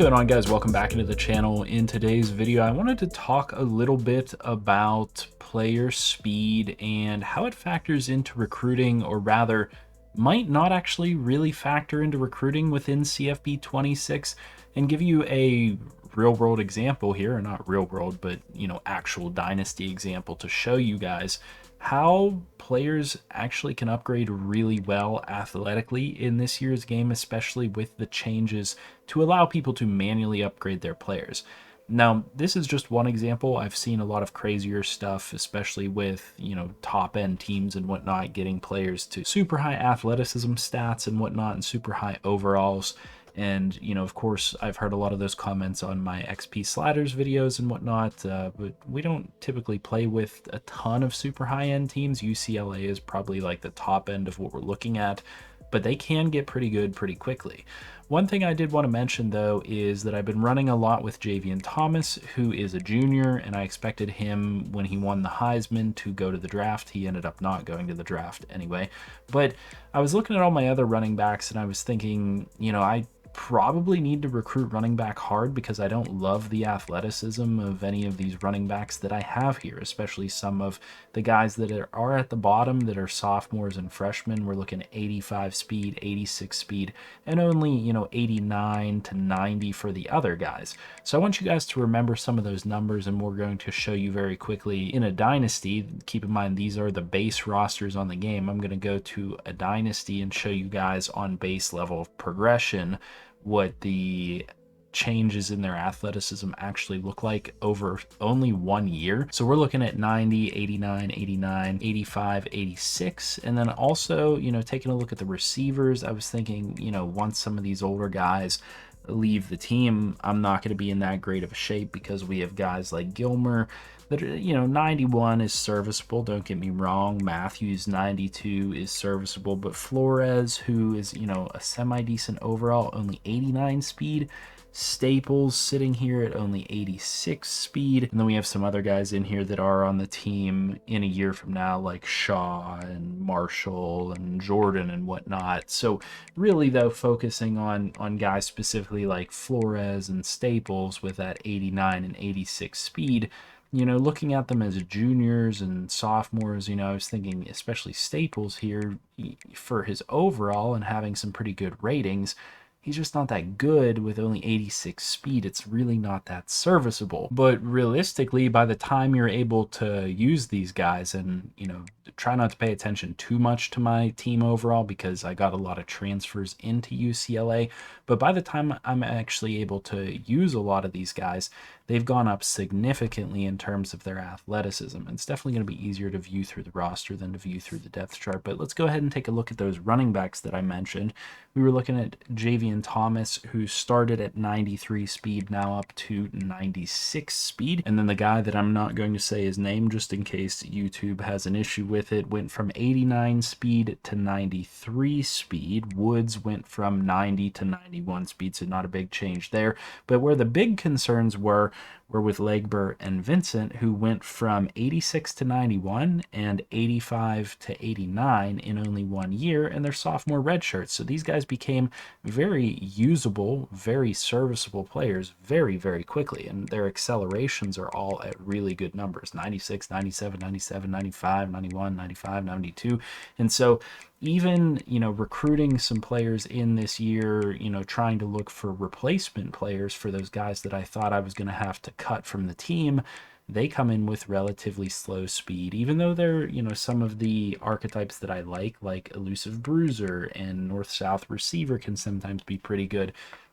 going on, guys? Welcome back into the channel. In today's video, I wanted to talk a little bit about player speed and how it factors into recruiting, or rather might not actually really factor into recruiting within CFB 26, and give you a real world example here, or not real world, but actual Dynasty example to show you guys how players actually can upgrade really well athletically in this year's game, especially with the changes to allow people to manually upgrade their players. Now, this is just one example. I've seen a lot of crazier stuff, especially with, top end teams and whatnot, getting players to super high athleticism stats and whatnot, and super high overalls. And, of course, I've heard a lot of those comments on my XP sliders videos and whatnot, but we don't typically play with a ton of super high-end teams. UCLA is probably like the top end of what we're looking at, but they can get pretty good pretty quickly. One thing I did want to mention, though, is that I've been running a lot with Javian Thomas, who is a junior, and I expected him, when he won the Heisman, to go to the draft. He ended up not going to the draft anyway. But I was looking at all my other running backs, and I was thinking, I probably need to recruit running back hard, because I don't love the athleticism of any of these running backs that I have here, especially some of the guys that are at the bottom that are sophomores and freshmen. We're looking at 85 speed, 86 speed, and only 89 to 90 for the other guys. So I want you guys to remember some of those numbers, and we're going to show you very quickly in a dynasty. Keep in mind, these are the base rosters on the game. I'm going to go to a dynasty and show you guys on base level of progression what the changes in their athleticism actually look like over only 1 year. So we're looking at 90, 89, 89, 85, 86. And then also, taking a look at the receivers, I was thinking, once some of these older guys leave the team, I'm not going to be in that great of a shape, because we have guys like Gilmer that, 91 is serviceable, don't get me wrong. Matthews 92 is serviceable, but Flores, who is, a semi-decent overall, only 89 speed. Staples sitting here at only 86 speed. And then we have some other guys in here that are on the team in a year from now, like Shaw and Marshall and Jordan and whatnot. So really, though, focusing on guys specifically like Flores and Staples with that 89 and 86 speed, looking at them as juniors and sophomores, I was thinking especially Staples here, for his overall and having some pretty good ratings, he's just not that good with only 86 speed. It's really not that serviceable. But realistically, by the time you're able to use these guys, and, try not to pay attention too much to my team overall, because I got a lot of transfers into UCLA, but by the time I'm actually able to use a lot of these guys, they've gone up significantly in terms of their athleticism. And it's definitely going to be easier to view through the roster than to view through the depth chart. But let's go ahead and take a look at those running backs that I mentioned. We were looking at Javian Thomas, who started at 93 speed, now up to 96 speed. And then the guy that I'm not going to say his name, just in case YouTube has an issue with it, went from 89 speed to 93 speed. Woods went from 90 to 91 speed, so not a big change there. But where the big concerns were with Legber and Vincent, who went from 86 to 91 and 85 to 89 in only 1 year, and their sophomore red shirts. So these guys became very usable, very serviceable players very, very quickly, and their accelerations are all at really good numbers: 96, 97, 97, 95, 91, 95, 92. And so even, recruiting some players in this year, trying to look for replacement players for those guys that I thought I was going to have to cut from the team, they come in with relatively slow speed, even though they're, some of the archetypes that I like elusive bruiser and north-south receiver can sometimes be pretty good.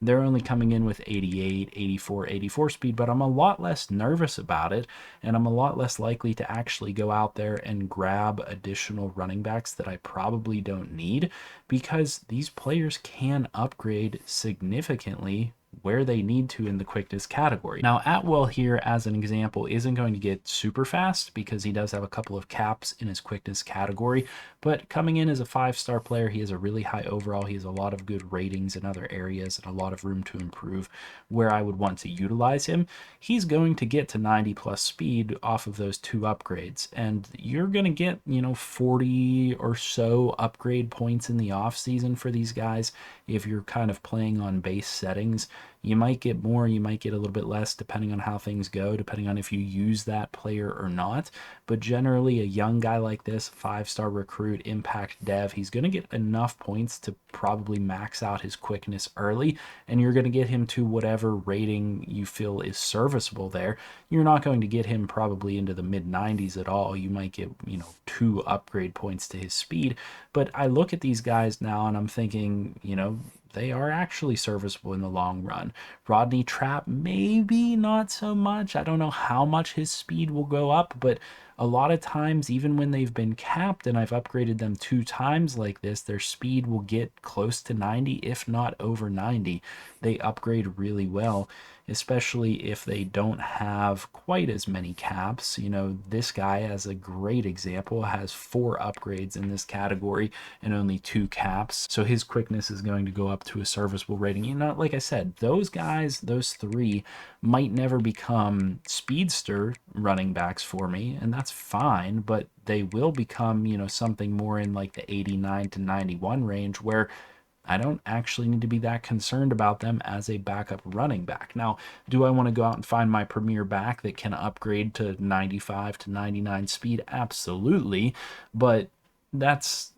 They're only coming in with 88, 84, 84 speed, but I'm a lot less nervous about it, and I'm a lot less likely to actually go out there and grab additional running backs that I probably don't need, because these players can upgrade significantly where they need to in the quickness category. Now, Atwell here, as an example, isn't going to get super fast, because he does have a couple of caps in his quickness category, but coming in as a 5-star player, he has a really high overall. He has a lot of good ratings in other areas and a lot of room to improve where I would want to utilize him. He's going to get to 90 plus speed off of those 2 upgrades, and you're going to get, 40 or so upgrade points in the off season for these guys if you're kind of playing on base settings. You might get more, you might get a little bit less, depending on how things go, depending on if you use that player or not. But generally, a young guy like this, 5-star recruit, impact dev, he's going to get enough points to probably max out his quickness early, and you're going to get him to whatever rating you feel is serviceable there. You're not going to get him probably into the mid 90s at all. You might get, 2 upgrade points to his speed. But I look at these guys now and I'm thinking, they are actually serviceable in the long run. Rodney Trapp, maybe not so much. I don't know how much his speed will go up, but a lot of times, even when they've been capped and I've upgraded them 2 times like this, their speed will get close to 90, if not over 90. They upgrade really well, especially if they don't have quite as many caps. This guy, as a great example, has 4 upgrades in this category and only 2 caps. So his quickness is going to go up to a serviceable rating. Like I said, those guys, those 3, might never become speedster running backs for me, and that's fine, but they will become, something more in like the 89 to 91 range, where I don't actually need to be that concerned about them as a backup running back. Now, do I want to go out and find my premier back that can upgrade to 95 to 99 speed? Absolutely, but that's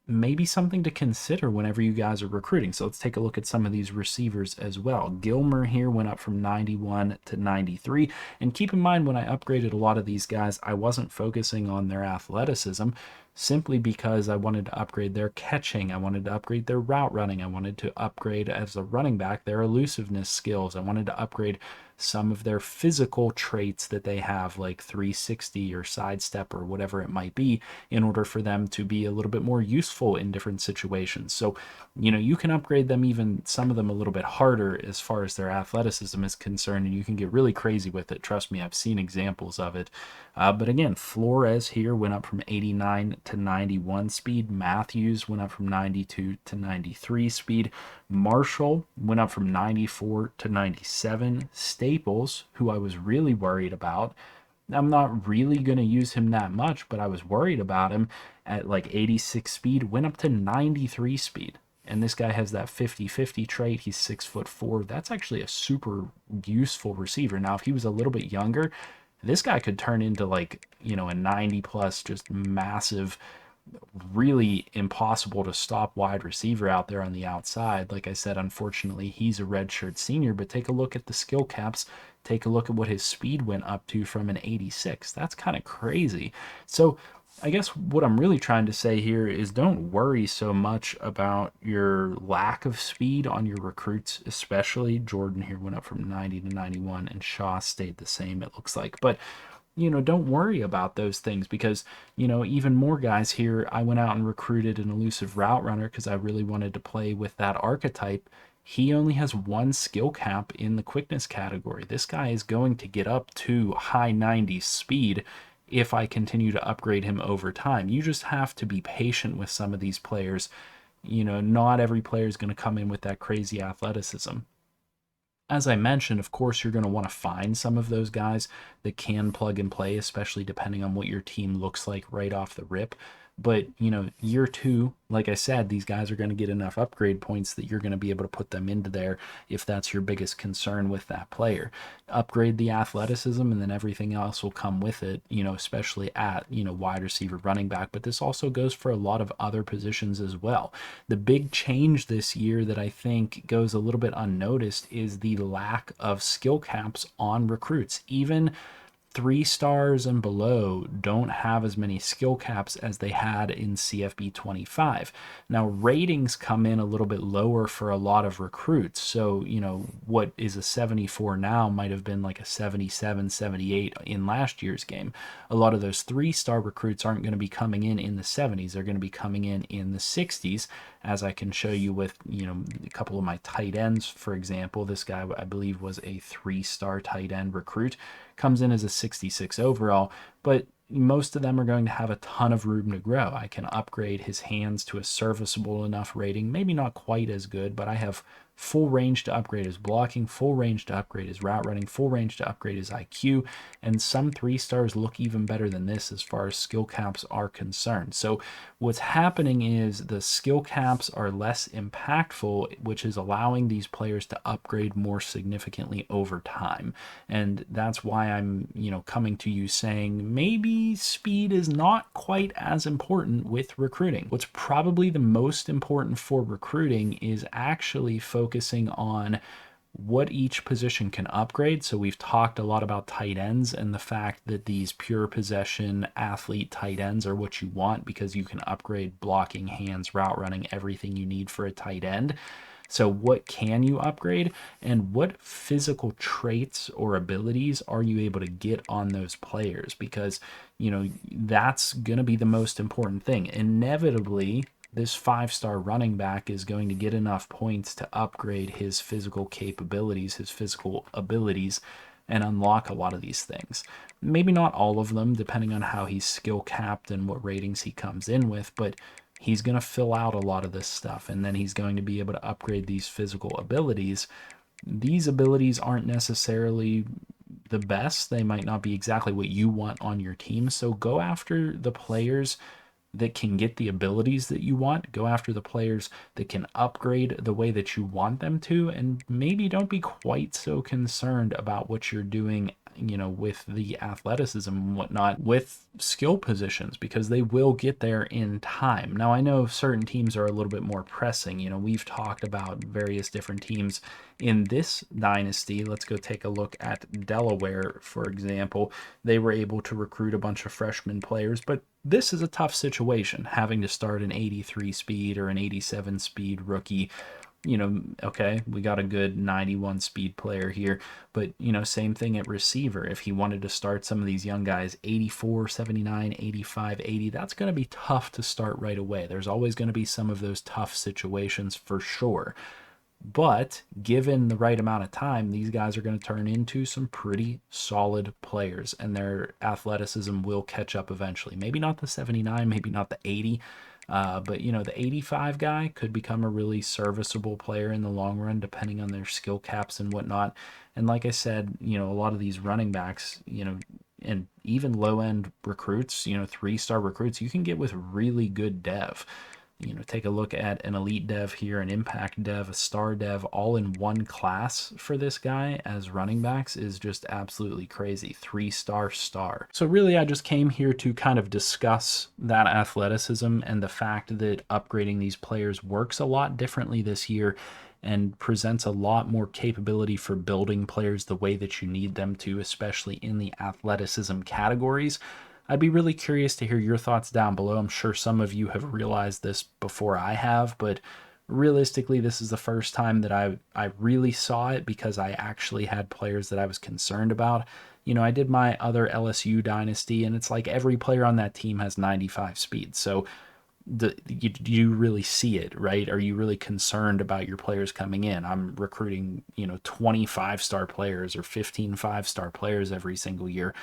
maybe something to consider whenever you guys are recruiting. So let's take a look at some of these receivers as well. Gilmer here went up from 91 to 93. And keep in mind, when I upgraded a lot of these guys, I wasn't focusing on their athleticism, simply because I wanted to upgrade their catching. I wanted to upgrade their route running. I wanted to upgrade, as a running back, their elusiveness skills. I wanted to upgrade some of their physical traits that they have, like 360 or sidestep or whatever it might be, in order for them to be a little bit more useful in different situations. So, you can upgrade them, even some of them a little bit harder as far as their athleticism is concerned, and you can get really crazy with it. Trust me, I've seen examples of it. But again, Flores here went up from 89 to 91 speed. Matthews went up from 92 to 93 speed. Marshall went up from 94 to 97. Staples, who I was really worried about, I'm not really going to use him that much, but I was worried about him at like 86 speed, went up to 93 speed. And this guy has that 50-50 trait. He's 6'4". That's actually a super useful receiver. Now, if he was a little bit younger, this guy could turn into like, a 90 plus, just massive, really impossible to stop wide receiver out there on the outside. Like I said, unfortunately, he's a redshirt senior, but take a look at the skill caps. Take a look at what his speed went up to from an 86. That's kind of crazy. So I guess what I'm really trying to say here is, don't worry so much about your lack of speed on your recruits, especially. Jordan here went up from 90 to 91, and Shaw stayed the same, it looks like. But don't worry about those things, because, even more guys here, I went out and recruited an elusive route runner because I really wanted to play with that archetype. He only has 1 skill cap in the quickness category. This guy is going to get up to high 90s speed if I continue to upgrade him over time. You just have to be patient with some of these players. Not every player is going to come in with that crazy athleticism. As I mentioned, of course, you're going to want to find some of those guys that can plug and play, especially depending on what your team looks like right off the rip. But, year 2, like I said, these guys are going to get enough upgrade points that you're going to be able to put them into there if that's your biggest concern with that player. Upgrade the athleticism, and then everything else will come with it, especially at, wide receiver, running back. But this also goes for a lot of other positions as well. The big change this year that I think goes a little bit unnoticed is the lack of skill caps on recruits. Even 3 stars and below don't have as many skill caps as they had in CFB 25. Now, ratings come in a little bit lower for a lot of recruits. So, what is a 74 now might have been like a 77, 78 in last year's game. A lot of those 3-star recruits aren't going to be coming in the 70s. They're going to be coming in the 60s, as I can show you with, a couple of my tight ends, for example. This guy, I believe, was a 3-star tight end recruit. Comes in as a 66 overall, but most of them are going to have a ton of room to grow. I can upgrade his hands to a serviceable enough rating, maybe not quite as good, but I have full range to upgrade his blocking, full range to upgrade his route running, full range to upgrade his IQ, and some 3-stars look even better than this as far as skill caps are concerned. So what's happening is the skill caps are less impactful, which is allowing these players to upgrade more significantly over time. And that's why I'm, coming to you saying maybe speed is not quite as important with recruiting. What's probably the most important for recruiting is actually focusing on what each position can upgrade. So we've talked a lot about tight ends and the fact that these pure possession athlete tight ends are what you want because you can upgrade blocking, hands, route running, everything you need for a tight end. So what can you upgrade, and what physical traits or abilities are you able to get on those players? Because, that's going to be the most important thing. Inevitably, this 5-star running back is going to get enough points to upgrade his physical capabilities, his physical abilities, and unlock a lot of these things. Maybe not all of them, depending on how he's skill capped and what ratings he comes in with, but he's going to fill out a lot of this stuff, and then he's going to be able to upgrade these physical abilities. These abilities aren't necessarily the best. They might not be exactly what you want on your team, so go after the players that can get the abilities that you want. Go after the players that can upgrade the way that you want them to, and maybe don't be quite so concerned about what you're doing, with the athleticism and whatnot with skill positions, because they will get there in time. Now, I know certain teams are a little bit more pressing. We've talked about various different teams in this dynasty. Let's go take a look at Delaware, for example. They were able to recruit a bunch of freshman players, but this is a tough situation, having to start an 83 speed or an 87 speed rookie. Okay, we got a good 91 speed player here, but, same thing at receiver. If he wanted to start some of these young guys, 84, 79, 85, 80, that's going to be tough to start right away. There's always going to be some of those tough situations for sure. But given the right amount of time, these guys are going to turn into some pretty solid players, and their athleticism will catch up eventually. Maybe not the 79, maybe not the 80, but, the 85 guy could become a really serviceable player in the long run, depending on their skill caps and whatnot. And like I said, a lot of these running backs, and even low-end recruits, 3-star recruits, you can get with really good dev. Take a look at an elite dev here, an impact dev, a star dev, all in one class for this guy as running backs is just absolutely crazy. 3-star star. So really, I just came here to kind of discuss that athleticism and the fact that upgrading these players works a lot differently this year and presents a lot more capability for building players the way that you need them to, especially in the athleticism categories. I'd be really curious to hear your thoughts down below. I'm sure some of you have realized this before I have, but realistically, this is the first time that I really saw it, because I actually had players that I was concerned about. I did my other LSU dynasty, and it's like every player on that team has 95 speed. So do you really see it, right? Are you really concerned about your players coming in? I'm recruiting, 25-star players or 15 5-star players every single year.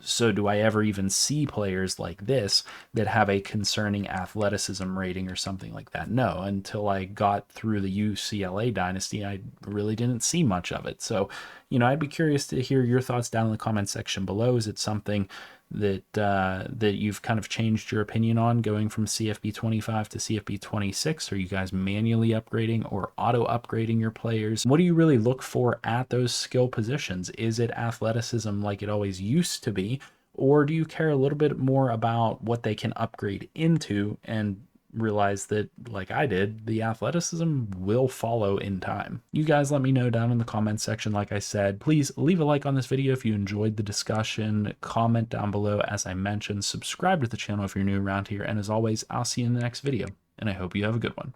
So do I ever even see players like this that have a concerning athleticism rating or something like that? No, until I got through the UCLA dynasty, I really didn't see much of it. So, I'd be curious to hear your thoughts down in the comment section below. Is it something that that you've kind of changed your opinion on, going from CFB 25 to CFB 26? Are you guys manually upgrading or auto upgrading your players? What do you really look for at those skill positions? Is it athleticism like it always used to be, or do you care a little bit more about what they can upgrade into and realize that, like I did, the athleticism will follow in time? You guys let me know down in the comments section. Like I said, please leave a like on this video if you enjoyed the discussion. Comment down below, as I mentioned. Subscribe to the channel if you're new around here. And as always, I'll see you in the next video, and I hope you have a good one.